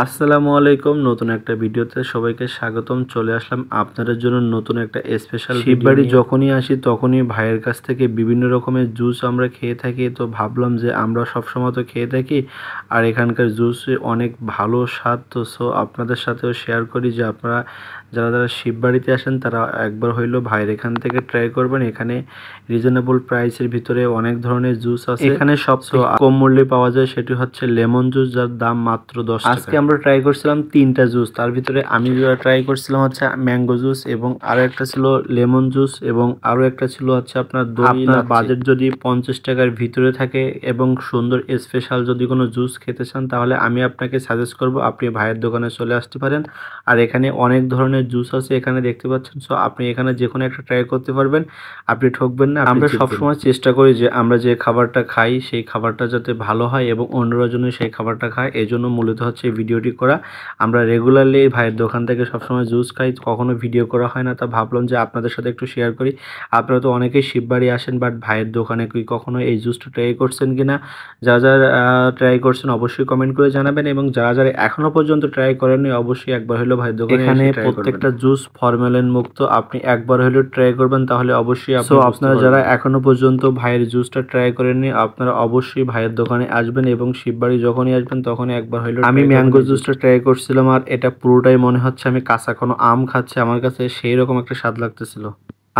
আসসালামু আলাইকুম। নতুন একটা ভিডিওতে সবাইকে স্বাগতম। চলে আসলাম আপনাদের জন্য নতুন একটা স্পেশাল শিববাড়ি। যখনই আসি তখনই ভাইয়ের কাছ থেকে বিভিন্ন রকমের জুস আমরা খেয়ে থাকি। তো ভাবলাম যে আমরা সবসময় তো খেয়ে থাকি, আর এখানকার জুস অনেক ভালো স্বাদ। তো আপনাদের সাথেও শেয়ার করি যে আপনারা যারা শিববাড়িতে আসেন তারা একবার হইলো ভাইয়ের এখান থেকে ট্রাই করবেন। এখানে রিজনেবল প্রাইসের ভিতরে অনেক ধরনের জুস আছে। এখানে সবচেয়ে কম মূল্যে পাওয়া যায় সেটি হচ্ছে লেমন জুস, যার দাম মাত্র 10 টাকা। আজকে আমরা ট্রাই করছিলাম 3টা জুস। তার ভিতরে আমি ট্রাই করছিলাম হচ্ছে ম্যাঙ্গো জুস, এবং আরো একটা ছিল লেমন জুস, এবং আরো একটা ছিল হচ্ছে আপনার দই। আপনার বাজেট যদি 50 টাকার ভিতরে থাকে এবং সুন্দর স্পেশাল যদি কোনো জুস খেতে চান, তাহলে আমি আপনাকে সাজেস্ট করব আপনি ভাইয়ের দোকানে চলে আসতে পারেন। আর এখানে অনেক ধরনের জুস আছে এখানে দেখতে পাচ্ছেন। সো আপনি এখানে যে কোনো একটা ট্রাই করতে পারবেন, আপনি ঠকবেন না। আমরা সবসময় চেষ্টা করি যে আমরা যে খাবারটা খাই সেই খাবারটা যাতে ভালো হয় এবং অন্যরা যেন সেই খাবারটা খায়, এই জন্য মূলত হচ্ছে এই ভিডিওটি করা। আমরা রেগুলারলি ভাইয়ের দোকান থেকে সবসময় জুস খাই, কখনো ভিডিও করা হয় না। তা ভাবলাম যে আপনাদের সাথে একটু শেয়ার করি। আপনারা তো অনেকেই শিববাড়ি আসেন, বাট ভাইয়ের দোকানে কি কখনো এই জুসটা ট্রাই করছেন কিনা? যারা যারা ট্রাই করছেন অবশ্যই কমেন্ট করে জানাবেন, এবং যারা যারা এখনো পর্যন্ত ট্রাই করেননি অবশ্যই একবার হলো ভাইয়ের দোকানে। এখানে প্রত্যেকটা জুস ফরমালিন মুক্ত, আপনি একবার হলো ট্রাই করবেন তাহলে অবশ্যই আপনারা যারা এখনো পর্যন্ত ভাইয়ের জুসটা ট্রাই করেননি আপনারা অবশ্যই ভাইয়ের দোকানে আসবেন, এবং শিববাড়ি যখনই আসবেন তখনই একবার হলো। আমি ম্যাঙ্গো জুসটা ট্রাই করছিলাম, আর এটা পুরোটাই মনে হচ্ছে আমি কাঁচা কোনো আম খাচ্ছি। আমার কাছে সেই রকম একটা স্বাদ লাগতেছিল।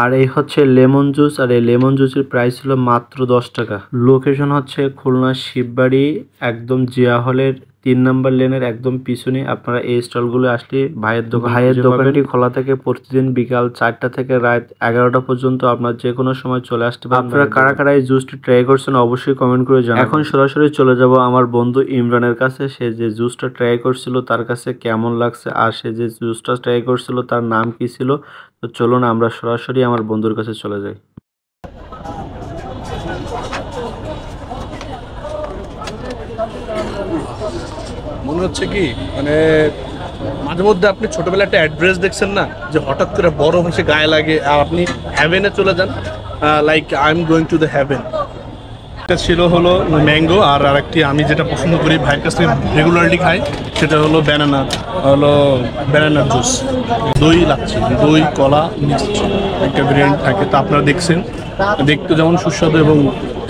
আর এই হচ্ছে লেমন জুস, আর এই লেমন জুসের প্রাইস ছিল মাত্র 10 টাকা। লোকেশন হচ্ছে খুলনা শিববাড়ি, একদম জিয়া হলের 3 নম্বর লেনের একদম পিছনে। আপনারা এই স্টলগুলো আসলে ভাইয়ের দোকানটি খোলা থাকে প্রতিদিন বিকাল 4টা থেকে রাত 11টা পর্যন্ত। আপনার যে কোনো সময় চলে আসতে পারেন। আপনারা কারা কারা এই জুসটি ট্রাই করছেন অবশ্যই কমেন্ট করে জানাবেন। এখন সরাসরি চলে যাব আমার বন্ধু ইমরানের কাছে। সে যে জুসটা ট্রাই করছিল তার কাছে কেমন লাগছে, আর সে যে জুসটা ট্রাই করছিল তার নাম কি ছিল। তো চলুন আমরা সরাসরি আমার বন্ধুর কাছে চলে যাই। মনে হচ্ছে কি মানে মাঝে মধ্যে আপনি ছোটবেলায় একটা অ্যাড্রেস দেখছেন না, যে হঠাৎ করে বড় হচ্ছে গায়ে লাগে আর আপনি হ্যাভেনে চলে যান, like I am going to the haven. এটা ছিল হলো ম্যাঙ্গো, আর আরেকটি আমি যেটা পছন্দ করি ভাইয়ের কাছ থেকে রেগুলারলি খাই সেটা হলো ব্যানানা জুস। দই লাগছে, দই কলা মিষ্টি একটা ভেরিয়েন্ট থাকে, তা আপনারা দেখছেন, দেখতে যেমন সুস্বাদু এবং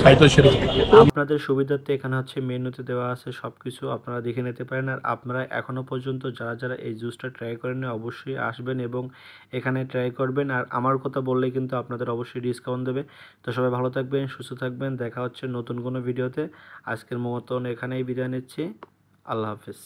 খাইতে সেরকম। আপনাদের সুবিধার্থে এখানে হচ্ছে মেনুতে দেওয়া আছে সবকিছু, আপনারা দেখে নিতে পারেন। আর আপনারা এখনো পর্যন্ত যারা যারা এই জুসটা ট্রাই করেন অবশ্যই আসবেন এবং এখানে ট্রাই করবেন। আর আমার কথা বললে কিন্তু আপনাদের অবশ্যই ডিসকাউন্ট দেবে। তো সবাই ভালো থাকবেন, সুস্থ থাকবেন, দেখা হচ্ছে নতুন কোনো ভিডিওতে। আজকের মতন এখানেই বিদায় নিচ্ছি। আল্লাহ হাফেজ।